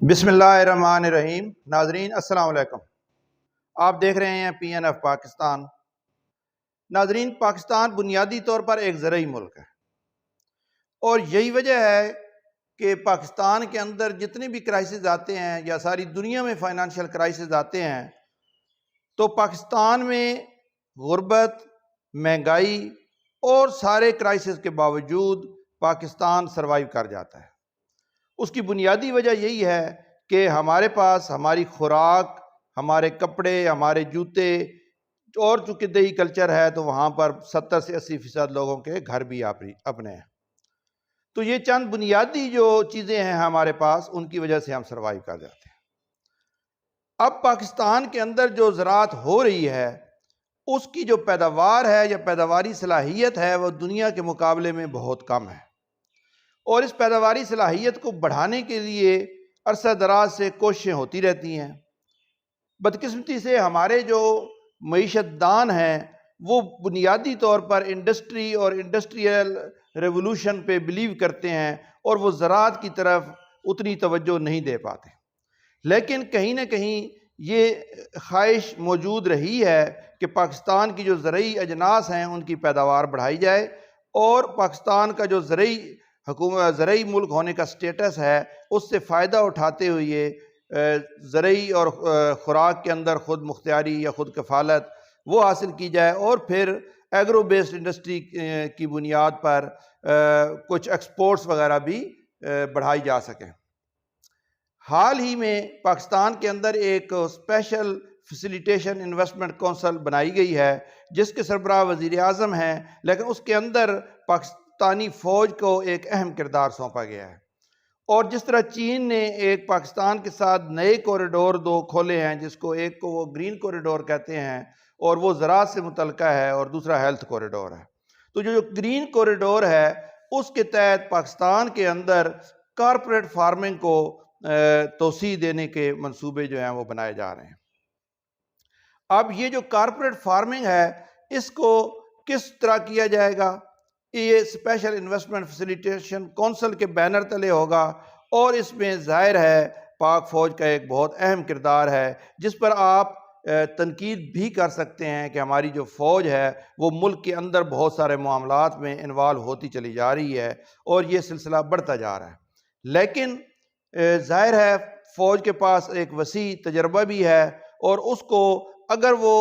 بسم اللہ الرحمن الرحیم۔ ناظرین السلام علیکم، آپ دیکھ رہے ہیں پی این ایف پاکستان۔ ناظرین، پاکستان بنیادی طور پر ایک زرعی ملک ہے اور یہی وجہ ہے کہ پاکستان کے اندر جتنے بھی کرائسز آتے ہیں یا ساری دنیا میں فائنانشیل کرائسز آتے ہیں تو پاکستان میں غربت، مہنگائی اور سارے کرائسز کے باوجود پاکستان سروائیو کر جاتا ہے۔ اس کی بنیادی وجہ یہی ہے کہ ہمارے پاس ہماری خوراک، ہمارے کپڑے، ہمارے جوتے اور چونکہ دیہی کلچر ہے تو وہاں پر 70 سے 80% لوگوں کے گھر بھی اپنے ہیں۔ تو یہ چند بنیادی جو چیزیں ہیں ہمارے پاس، ان کی وجہ سے ہم سروائیو کر جاتے ہیں۔ اب پاکستان کے اندر جو زراعت ہو رہی ہے اس کی جو پیداوار ہے یا پیداواری صلاحیت ہے وہ دنیا کے مقابلے میں بہت کم ہے، اور اس پیداواری صلاحیت کو بڑھانے کے لیے عرصہ دراز سے کوششیں ہوتی رہتی ہیں۔ بدقسمتی سے ہمارے جو معیشت دان ہیں وہ بنیادی طور پر انڈسٹری اور انڈسٹریل ریولوشن پہ بلیو کرتے ہیں اور وہ زراعت کی طرف اتنی توجہ نہیں دے پاتے، لیکن کہیں نہ کہیں یہ خواہش موجود رہی ہے کہ پاکستان کی جو زرعی اجناس ہیں ان کی پیداوار بڑھائی جائے، اور پاکستان کا جو زرعی ملک ہونے کا سٹیٹس ہے اس سے فائدہ اٹھاتے ہوئے زرعی اور خوراک کے اندر خود مختاری یا خود کفالت وہ حاصل کی جائے، اور پھر ایگرو بیسڈ انڈسٹری کی بنیاد پر کچھ ایکسپورٹس وغیرہ بھی بڑھائی جا سکیں۔ حال ہی میں پاکستان کے اندر ایک اسپیشل فیسیلیٹیشن انویسٹمنٹ کونسل بنائی گئی ہے جس کے سربراہ وزیر اعظم ہیں، لیکن اس کے اندر پاکستانی فوج کو ایک اہم کردار سونپا گیا ہے۔ اور جس طرح چین نے ایک پاکستان کے ساتھ نئے کوریڈور 2 کھولے ہیں، جس کو ایک کو وہ گرین کوریڈور کہتے ہیں اور وہ زراعت سے متعلقہ ہے، اور دوسرا ہیلتھ کوریڈور ہے، تو جو گرین کوریڈور ہے اس کے تحت پاکستان کے اندر کارپوریٹ فارمنگ کو توسیع دینے کے منصوبے جو ہیں وہ بنائے جا رہے ہیں۔ اب یہ جو کارپوریٹ فارمنگ ہے اس کو کس طرح کیا جائے گا؟ یہ اسپیشل انویسٹمنٹ فیسیلیٹیشن کونسل کے بینر تلے ہوگا، اور اس میں ظاہر ہے پاک فوج کا ایک بہت اہم کردار ہے، جس پر آپ تنقید بھی کر سکتے ہیں کہ ہماری جو فوج ہے وہ ملک کے اندر بہت سارے معاملات میں انوالو ہوتی چلی جا رہی ہے اور یہ سلسلہ بڑھتا جا رہا ہے، لیکن ظاہر ہے فوج کے پاس ایک وسیع تجربہ بھی ہے، اور اس کو اگر وہ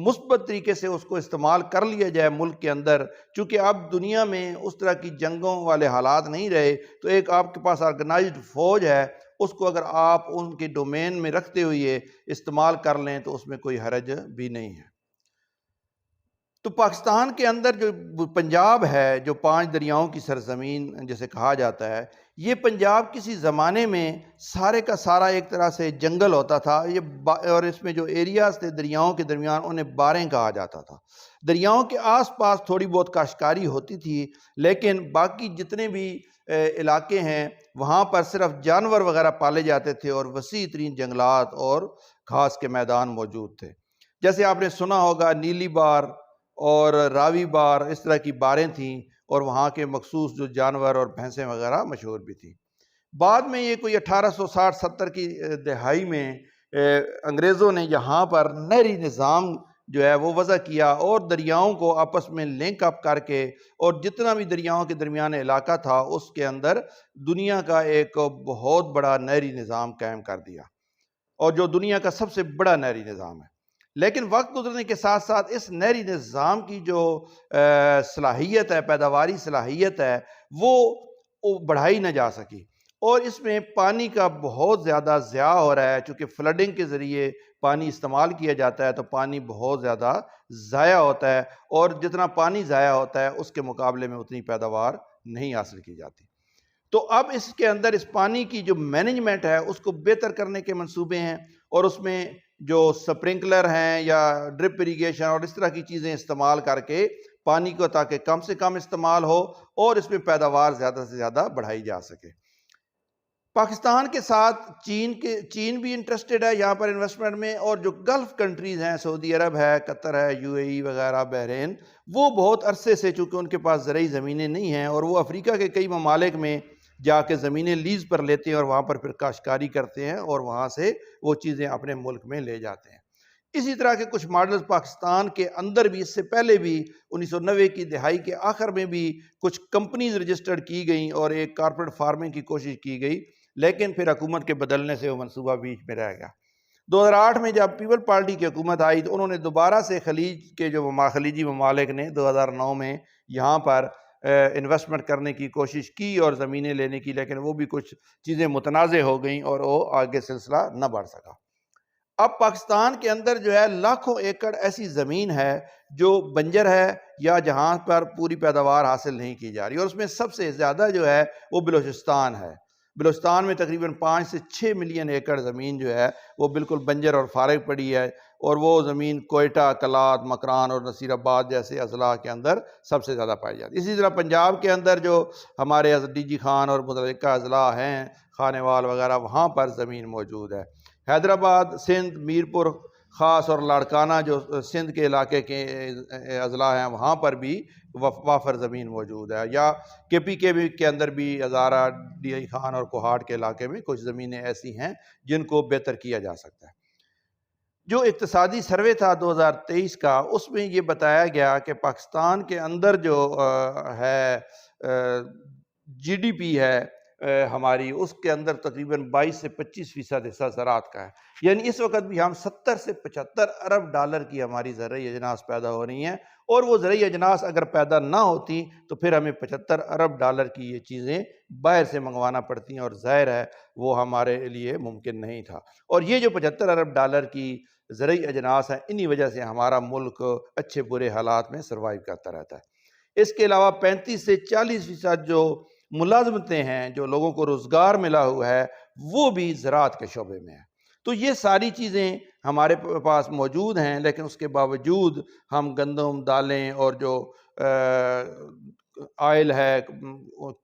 مثبت طریقے سے اس کو استعمال کر لیا جائے ملک کے اندر، چونکہ اب دنیا میں اس طرح کی جنگوں والے حالات نہیں رہے، تو ایک آپ کے پاس آرگنائزڈ فوج ہے، اس کو اگر آپ ان کے ڈومین میں رکھتے ہوئے استعمال کر لیں تو اس میں کوئی حرج بھی نہیں ہے۔ تو پاکستان کے اندر جو پنجاب ہے، جو 5 دریاؤں کی سرزمین جسے کہا جاتا ہے، یہ پنجاب کسی زمانے میں سارے کا سارا ایک طرح سے جنگل ہوتا تھا، اور اس میں جو ایریاز تھے دریاؤں کے درمیان انہیں باریں کہا جاتا تھا۔ دریاؤں کے آس پاس تھوڑی بہت کاشتکاری ہوتی تھی، لیکن باقی جتنے بھی علاقے ہیں وہاں پر صرف جانور وغیرہ پالے جاتے تھے، اور وسیع ترین جنگلات اور گھاس کے میدان موجود تھے۔ جیسے آپ نے سنا ہوگا نیلی بار اور راوی بار، اس طرح کی باریں تھیں، اور وہاں کے مخصوص جو جانور اور بھینسیں وغیرہ مشہور بھی تھیں۔ بعد میں یہ کوئی 1860-70 کی دہائی میں انگریزوں نے یہاں پر نہری نظام جو ہے وہ وضع کیا، اور دریاؤں کو آپس میں لنک اپ کر کے، اور جتنا بھی دریاؤں کے درمیان علاقہ تھا اس کے اندر دنیا کا ایک بہت بڑا نہری نظام قائم کر دیا، اور جو دنیا کا سب سے بڑا نہری نظام ہے۔ لیکن وقت گزرنے کے ساتھ ساتھ اس نہری نظام کی جو صلاحیت ہے، پیداواری صلاحیت ہے، وہ بڑھائی نہ جا سکی، اور اس میں پانی کا بہت زیادہ ضیاع ہو رہا ہے، چونکہ فلڈنگ کے ذریعے پانی استعمال کیا جاتا ہے تو پانی بہت زیادہ ضائع ہوتا ہے، اور جتنا پانی ضائع ہوتا ہے اس کے مقابلے میں اتنی پیداوار نہیں حاصل کی جاتی۔ تو اب اس کے اندر اس پانی کی جو مینجمنٹ ہے اس کو بہتر کرنے کے منصوبے ہیں، اور اس میں جو سپرنکلر ہیں یا ڈرپ اریگیشن اور اس طرح کی چیزیں استعمال کر کے پانی کو تاکہ کم سے کم استعمال ہو اور اس میں پیداوار زیادہ سے زیادہ بڑھائی جا سکے۔ پاکستان کے ساتھ چین بھی انٹرسٹڈ ہے یہاں پر انویسٹمنٹ میں، اور جو گلف کنٹریز ہیں، سعودی عرب ہے، قطر ہے، یو اے ای وغیرہ، بحرین، وہ بہت عرصے سے چونکہ ان کے پاس زرعی زمینیں نہیں ہیں، اور وہ افریقہ کے کئی ممالک میں جا کے زمینیں لیز پر لیتے ہیں اور وہاں پر پھر کاشتکاری کرتے ہیں اور وہاں سے وہ چیزیں اپنے ملک میں لے جاتے ہیں۔ اسی طرح کے کچھ ماڈلز پاکستان کے اندر بھی، اس سے پہلے بھی 1990 کی دہائی کے آخر میں بھی کچھ کمپنیز رجسٹرڈ کی گئیں اور ایک کارپوریٹ فارمنگ کی کوشش کی گئی، لیکن پھر حکومت کے بدلنے سے وہ منصوبہ بیچ میں رہ گیا۔ 2008 میں جب پیپل پارٹی کی حکومت آئی تو انہوں نے دوبارہ سے خلیج کے جو خلیجی ممالک نے 2009 میں یہاں پر انویسٹمنٹ کرنے کی کوشش کی اور زمینیں لینے کی، لیکن وہ بھی کچھ چیزیں متنازع ہو گئیں اور وہ آگے سلسلہ نہ بڑھ سکا۔ اب پاکستان کے اندر جو ہے لاکھوں ایکڑ ایسی زمین ہے جو بنجر ہے یا جہاں پر پوری پیداوار حاصل نہیں کی جا رہی، اور اس میں سب سے زیادہ جو ہے وہ بلوچستان ہے۔ بلوچستان میں تقریباً 5 سے 6 ملین ایکڑ زمین جو ہے وہ بالکل بنجر اور فارغ پڑی ہے، اور وہ زمین کوئٹہ، کلات، مکران اور نصیر آباد جیسے اضلاع کے اندر سب سے زیادہ پائی جاتی ہے۔ اسی طرح پنجاب کے اندر جو ہمارے ڈی جی خان اور متعلقہ اضلاع ہیں، خانیوال وغیرہ، وہاں پر زمین موجود ہے۔ حیدرآباد، سندھ، میرپور خاص اور لاڑکانہ جو سندھ کے علاقے کے اضلاع ہیں، وہاں پر بھی وافر زمین موجود ہے، یا کے پی کے اندر بھی ہزارہ، ڈی آئی خان اور کوہاٹ کے علاقے میں کچھ زمینیں ایسی ہیں جن کو بہتر کیا جا سکتا ہے۔ جو اقتصادی سروے تھا 2023 کا، اس میں یہ بتایا گیا کہ پاکستان کے اندر جو ہے جی ڈی پی ہے ہماری، اس کے اندر تقریباً 22 سے 25% حصہ زراعت کا ہے، یعنی اس وقت بھی ہم 70 سے 75 ارب ڈالر کی ہماری زرعی اجناس پیدا ہو رہی ہیں، اور وہ زرعی اجناس اگر پیدا نہ ہوتی تو پھر ہمیں 75 ارب ڈالر کی یہ چیزیں باہر سے منگوانا پڑتی ہیں، اور ظاہر ہے وہ ہمارے لیے ممکن نہیں تھا۔ اور یہ جو 75 ارب ڈالر کی زرعی اجناس ہیں، انہی وجہ سے ہمارا ملک اچھے برے حالات میں سروائیو کرتا رہتا ہے۔ اس کے علاوہ 35 سے 40% جو ملازمتیں ہیں، جو لوگوں کو روزگار ملا ہوا ہے، وہ بھی زراعت کے شعبے میں ہے۔ تو یہ ساری چیزیں ہمارے پاس موجود ہیں، لیکن اس کے باوجود ہم گندم، دالیں اور جو آئل ہے،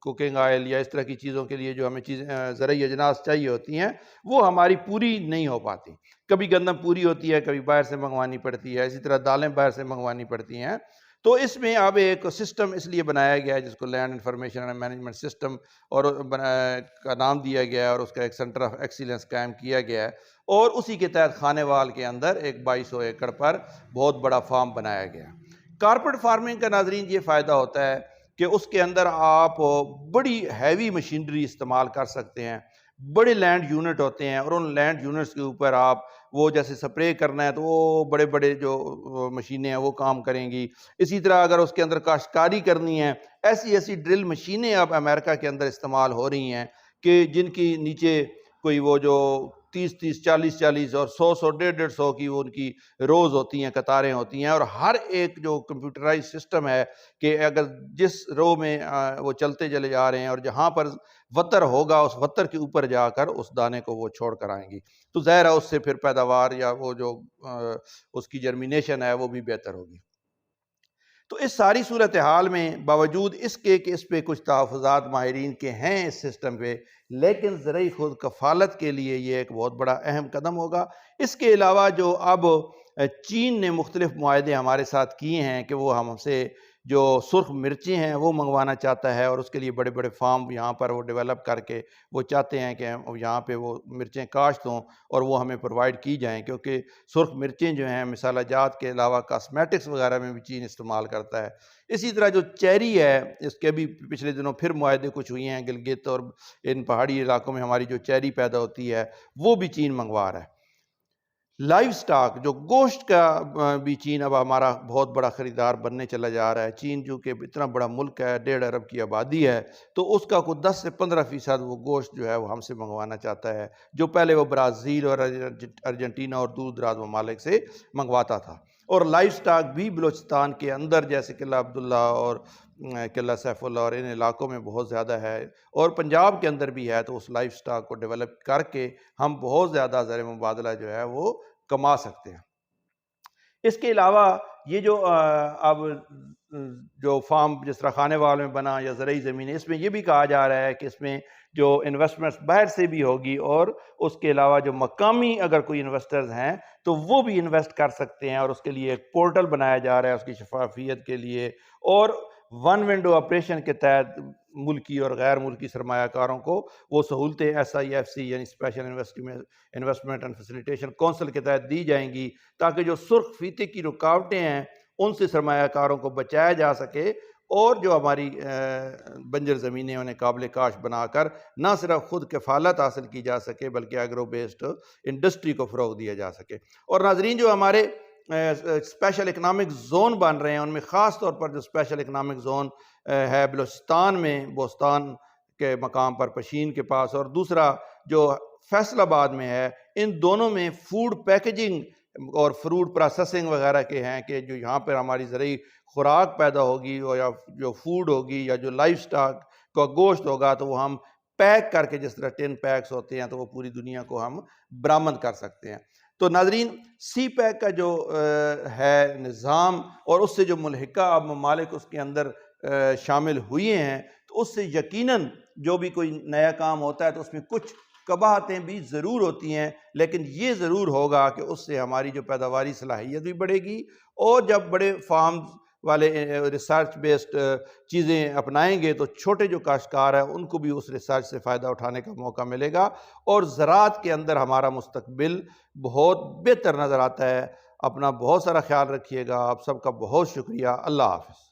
کوکنگ آئل یا اس طرح کی چیزوں کے لیے جو ہمیں چیزیں زرعی اجناس چاہیے ہوتی ہیں، وہ ہماری پوری نہیں ہو پاتی۔ کبھی گندم پوری ہوتی ہے، کبھی باہر سے منگوانی پڑتی ہے، اسی طرح دالیں باہر سے منگوانی پڑتی ہیں۔ تو اس میں اب ایک سسٹم اس لیے بنایا گیا ہے جس کو land information and management system اور کا نام دیا گیا ہے، اور اس کا ایک سینٹر آف ایکسیلنس قائم کیا گیا ہے، اور اسی کے تحت خانیوال کے اندر ایک 2200 ایکڑ پر بہت بڑا فارم بنایا گیا ہے۔ کارپوریٹ فارمنگ کا ناظرین یہ فائدہ ہوتا ہے کہ اس کے اندر آپ بڑی ہیوی مشینری استعمال کر سکتے ہیں، بڑے لینڈ یونٹ ہوتے ہیں، اور ان لینڈ یونٹس کے اوپر آپ وہ جیسے سپرے کرنا ہے تو وہ بڑے بڑے جو مشینیں ہیں وہ کام کریں گی۔ اسی طرح اگر اس کے اندر کاشتکاری کرنی ہے، ایسی ایسی ڈرل مشینیں اب امریکہ کے اندر استعمال ہو رہی ہیں کہ جن کی نیچے کوئی وہ جو 30 40 اور 100 150 کی وہ ان کی روز ہوتی ہیں، قطاریں ہوتی ہیں، اور ہر ایک جو کمپیوٹرائز سسٹم ہے کہ اگر جس رو میں وہ چلتے چلے جا رہے ہیں اور جہاں پر وتر ہوگا اس وتر کے اوپر جا کر اس دانے کو وہ چھوڑ کر آئیں گی، تو ظاہر ہے اس سے پھر پیداوار یا وہ جو اس کی جرمینیشن ہے وہ بھی بہتر ہوگی۔ تو اس ساری صورتحال میں باوجود اس کے کہ اس پہ کچھ تحفظات ماہرین کے ہیں اس سسٹم پہ، لیکن زرعی خود کفالت کے لیے یہ ایک بہت بڑا اہم قدم ہوگا۔ اس کے علاوہ جو اب چین نے مختلف معاہدے ہمارے ساتھ کیے ہیں کہ وہ ہم سے جو سرخ مرچیں ہیں وہ منگوانا چاہتا ہے، اور اس کے لیے بڑے بڑے فارم یہاں پر وہ ڈیولپ کر کے وہ چاہتے ہیں کہ یہاں پہ وہ مرچیں کاشت ہوں اور وہ ہمیں پرووائڈ کی جائیں، کیونکہ سرخ مرچیں جو ہیں مسالہ جات کے علاوہ کاسمیٹکس وغیرہ میں بھی چین استعمال کرتا ہے۔ اسی طرح جو چیری ہے، اس کے بھی پچھلے دنوں پھر معاہدے کچھ ہوئے ہیں، گلگت اور ان پہاڑی علاقوں میں ہماری جو چیری پیدا ہوتی ہے وہ بھی چین منگوا رہا ہے۔ لائیو سٹاک جو گوشت کا بھی چین اب ہمارا بہت بڑا خریدار بننے چلا جا رہا ہے۔ چین جو کہ اتنا بڑا ملک ہے، 1.5 ارب کی آبادی ہے، تو اس کا کوئی 10 سے 15% وہ گوشت جو ہے وہ ہم سے منگوانا چاہتا ہے، جو پہلے وہ برازیل اور ارجنٹینا اور دور دراز ممالک سے منگواتا تھا۔ اور لائیو سٹاک بھی بلوچستان کے اندر جیسے قلعہ عبداللہ اور قلعہ سیف اللہ اور ان علاقوں میں بہت زیادہ ہے، اور پنجاب کے اندر بھی ہے، تو اس لائیو سٹاک کو ڈیولپ کر کے ہم بہت زیادہ زر مبادلہ جو ہے وہ کما سکتے ہیں۔ اس کے علاوہ یہ جو اب جو فارم جس طرح خانیوال میں بنا یا زرعی زمینیں، اس میں یہ بھی کہا جا رہا ہے کہ اس میں جو انویسٹمنٹس باہر سے بھی ہوگی، اور اس کے علاوہ جو مقامی اگر کوئی انویسٹرز ہیں تو وہ بھی انویسٹ کر سکتے ہیں، اور اس کے لیے ایک پورٹل بنایا جا رہا ہے اس کی شفافیت کے لیے، اور ون ونڈو آپریشن کے تحت ملکی اور غیر ملکی سرمایہ کاروں کو وہ سہولتیں SIFC یعنی special investment and facilitation council کے تحت دی جائیں گی، تاکہ جو سرخ فیتے کی رکاوٹیں ہیں ان سے سرمایہ کاروں کو بچایا جا سکے، اور جو ہماری بنجر زمینیں انہیں قابل کاشت بنا کر نہ صرف خود کفالت حاصل کی جا سکے بلکہ ایگرو بیسڈ انڈسٹری کو فروغ دیا جا سکے۔ اور ناظرین، جو ہمارے اسپیشل اکنامک زون بن رہے ہیں ان میں خاص طور پر جو اسپیشل اکنامک زون ہے بلوچستان میں، بوستان کے مقام پر پشین کے پاس، اور دوسرا جو فیصل آباد میں ہے، ان دونوں میں فوڈ پیکیجنگ اور فروٹ پروسیسنگ وغیرہ کے ہیں کہ جو یہاں پر ہماری زرعی خوراک پیدا ہوگی یا جو فوڈ ہوگی یا جو لائف سٹاک کا گوشت ہوگا تو وہ ہم پیک کر کے، جس طرح 10 پیکس ہوتے ہیں تو وہ پوری دنیا کو ہم برآمد کر سکتے ہیں۔ تو ناظرین، سی پیک کا جو ہے نظام اور اس سے جو ملحقہ اب ممالک اس کے اندر شامل ہوئے ہیں، تو اس سے یقیناً جو بھی کوئی نیا کام ہوتا ہے تو اس میں کچھ قباحتیں بھی ضرور ہوتی ہیں، لیکن یہ ضرور ہوگا کہ اس سے ہماری جو پیداواری صلاحیت بھی بڑھے گی، اور جب بڑے فارمز والے ریسرچ بیسڈ چیزیں اپنائیں گے تو چھوٹے جو کاشتکار ہیں ان کو بھی اس ریسرچ سے فائدہ اٹھانے کا موقع ملے گا، اور زراعت کے اندر ہمارا مستقبل بہت بہتر نظر آتا ہے۔ اپنا بہت سارا خیال رکھیے گا۔ آپ سب کا بہت شکریہ۔ اللہ حافظ۔